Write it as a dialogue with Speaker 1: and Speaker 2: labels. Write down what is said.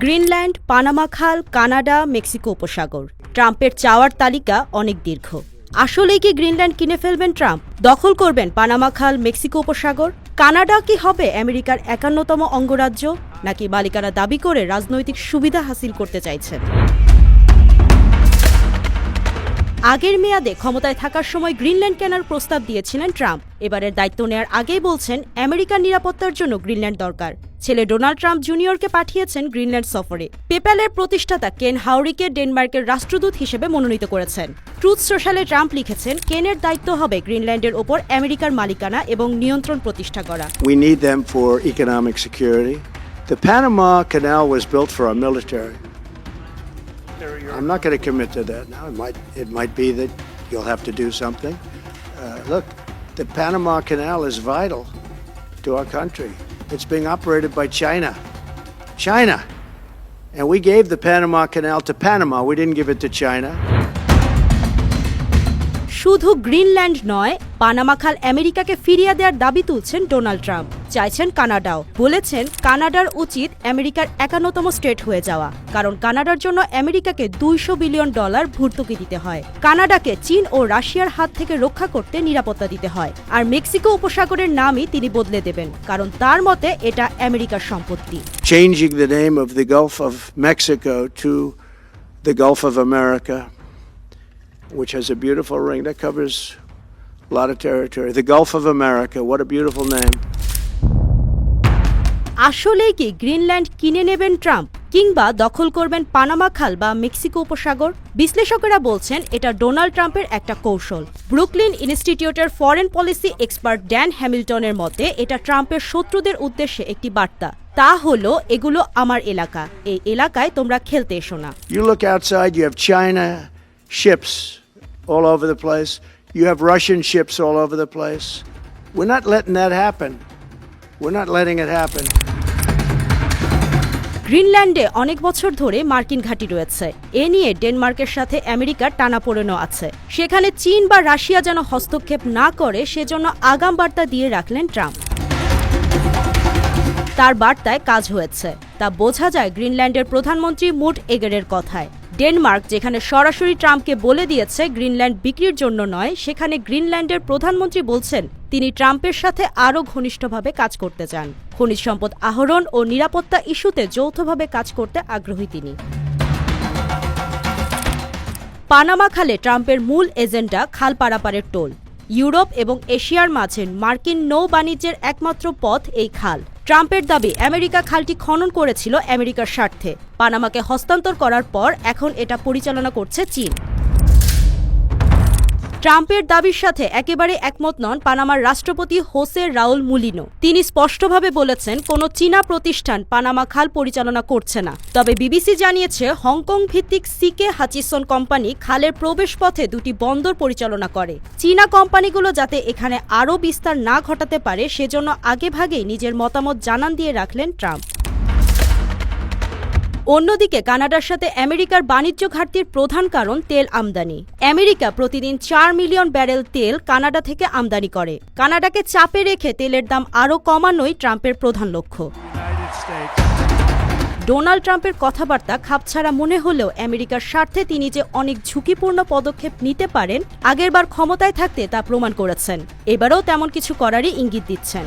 Speaker 1: Greenland, Panama খাল, Canada, Mexico উপসাগর। ট্রাম্পের চাওয়ার তালিকা অনেক দীর্ঘ। আসলেই কি গ্রিনল্যান্ড কিনে ফেলবেন ট্রাম্প? দখল করবেন পানামা খাল, মেক্সিকো উপসাগর? কানাডা কি হবে আমেরিকার ৫১তম অঙ্গরাজ্য, নাকি মালিকানা দাবি করে রাজনৈতিক সুবিধা হাসিল করতে চাইছেন? আগের মেয়াদে ক্ষমতায় থাকার সময় গ্রিনল্যান্ড কেনার প্রস্তাব দিয়েছিলেন ট্রাম্প। এবারের দায়িত্ব নেয়ার আগেই বলছেন আমেরিকার নিরাপত্তার জন্য গ্রিনল্যান্ড দরকার। ছেলে ডোনাল্ড ট্রাম্প জুনিয়রকে পাঠিয়েছেন গ্রিনল্যান্ড সফরে। পেপ্যালের প্রতিষ্ঠাতা কেন হাউরিকে ডেনমার্কের রাষ্ট্রদূত হিসেবে মনোনীত করেছেন। ট্রুথ সোশ্যালে ট্রাম্প লিখেছেন, কেনের দায়িত্ব হবে গ্রিনল্যান্ডের ওপর আমেরিকার মালিকানা এবং নিয়ন্ত্রণ প্রতিষ্ঠা করা।
Speaker 2: We need them for economic security. The Panama Canal was built for our military. I'm not going to commit to that now. It might be that you'll have to do something. Look, the Panama Canal is vital to our country. It's being operated by China. And we gave the Panama Canal to Panama. We didn't give it to China.
Speaker 1: শুধু Greenland নয়, Panama খাল আমেরিকাকে ফিরিয়ে দেওয়ার দাবি তুলছেন Donald Trump. চাইছেন কানাডাও। বলেছেন কানাডার উচিত আমেরিকার ৫১তম স্টেট হয়ে যাওয়া, কারণ কানাডার জন্য আমেরিকাকে $২০০ বিলিয়ন ভর্তুকি দিতে হয়। কানাডাকে চীন ও রাশিয়ার হাত থেকে রক্ষা করতে নিরাপত্তা দিতে হয়। আর মেক্সিকো উপসাগরের নামই তিনি বদলে দেবেন, কারণ তার মতে এটা আমেরিকার সম্পত্তি।
Speaker 2: Changing the name of the Gulf of Mexico to the Gulf of America, which has a beautiful ring that covers a lot of territory. The Gulf of America, what a beautiful name.
Speaker 1: আসলেই কি Greenland কিনে নেবেন Trump, কিংবা দখল করবেন Panama খাল বা Mexico উপসাগর? বিশ্লেষকেরা বলছেন এটা ডোনাল্ড ট্রাম্পের একটা কৌশল। ব্রুকলিন ইনস্টিটিউটের ফরেন পলিসি এক্সপার্ট ড্যান হ্যামিল্টনের মতে এটা ট্রাম্পের শত্রুদের উদ্দেশ্যে একটি বার্তা। তা হলো, এগুলো আমার এলাকা, এই এলাকায় তোমরা খেলতে এসো না।
Speaker 2: You look outside, you have China ships all over the place. You have Russian ships all over the place. We're not letting that happen. We're not letting it happen.
Speaker 1: গ্রিনল্যান্ডে অনেক বছর ধরে মার্কিন ঘাঁটি রয়েছে। এ নিয়ে ডেনমার্কের সাথে আমেরিকার টানাপোড়েনও আছে। সেখানে চীন বা রাশিয়া যেন হস্তক্ষেপ না করে, সেজন্য আগাম বার্তা দিয়ে রাখলেন ট্রাম্প। তার বার্তায় কাজ হয়েছে, তা বোঝা যায় গ্রিনল্যান্ডের প্রধানমন্ত্রী মুট এগেরের কথায়। ডেনমার্ক যেখানে সরাসরি ট্রাম্পকে বলে দিয়েছে গ্রিনল্যান্ড বিক্রির জন্য নয়, সেখানে গ্রিনল্যান্ডের প্রধানমন্ত্রী বলছেন তিনি ট্রাম্পের সাথে আরও ঘনিষ্ঠভাবে কাজ করতে চান। খনিজ সম্পদ আহরণ ও নিরাপত্তা ইস্যুতে যৌথভাবে কাজ করতে আগ্রহী তিনি। পানামা খালে ট্রাম্পের মূল এজেন্ডা খাল পারাপারের টোল। ইউরোপ এবং এশিয়ার মাঝে মার্কিন নৌ বাণিজ্যের একমাত্র পথ এই খাল। ট্রাম্পের দাবি আমেরিকা খালটি খনন করেছিল আমেরিকার স্বার্থে। পানামাকে হস্তান্তর করার পর এখন এটা পরিচালনা করছে চীন। ট্রাম্পের দাবির সাথে একেবারে একমত নন পানামার রাষ্ট্রপতি হোসে রাউল মুলিনো। তিনি স্পষ্টভাবে বলেছেন কোনো চীনা প্রতিষ্ঠান পানামা খাল পরিচালনা করছে না। তবে বিবিসি জানিয়েছে হংকং ভিত্তিক সিকে হাচিসন কোম্পানি খালের প্রবেশপথে দুটি বন্দর পরিচালনা করে। চীনা কোম্পানিগুলো যাতে এখানে আরও বিস্তার না ঘটাতে পারে, সেজন্য আগেভাগেই নিজের মতামত জানান দিয়ে রাখলেন ট্রাম্প। অন্যদিকে কানাডার সাথে আমেরিকার বাণিজ্য ঘাটতির প্রধান কারণ তেল আমদানি। আমেরিকা প্রতিদিন ৪ মিলিয়ন ব্যারেল তেল কানাডা থেকে আমদানি করে। কানাডাকে চাপে রেখে তেলের দাম আরও কমানোই ট্রাম্পের প্রধান লক্ষ্য। ডোনাল্ড ট্রাম্পের কথাবার্তা খাপছাড়া মনে হলেও আমেরিকার স্বার্থে তিনি যে অনেক ঝুঁকিপূর্ণ পদক্ষেপ নিতে পারেন, আগেরবার ক্ষমতায় থাকতে তা প্রমাণ করেছেন। এবারেও তেমন কিছু করারই ইঙ্গিত দিচ্ছেন।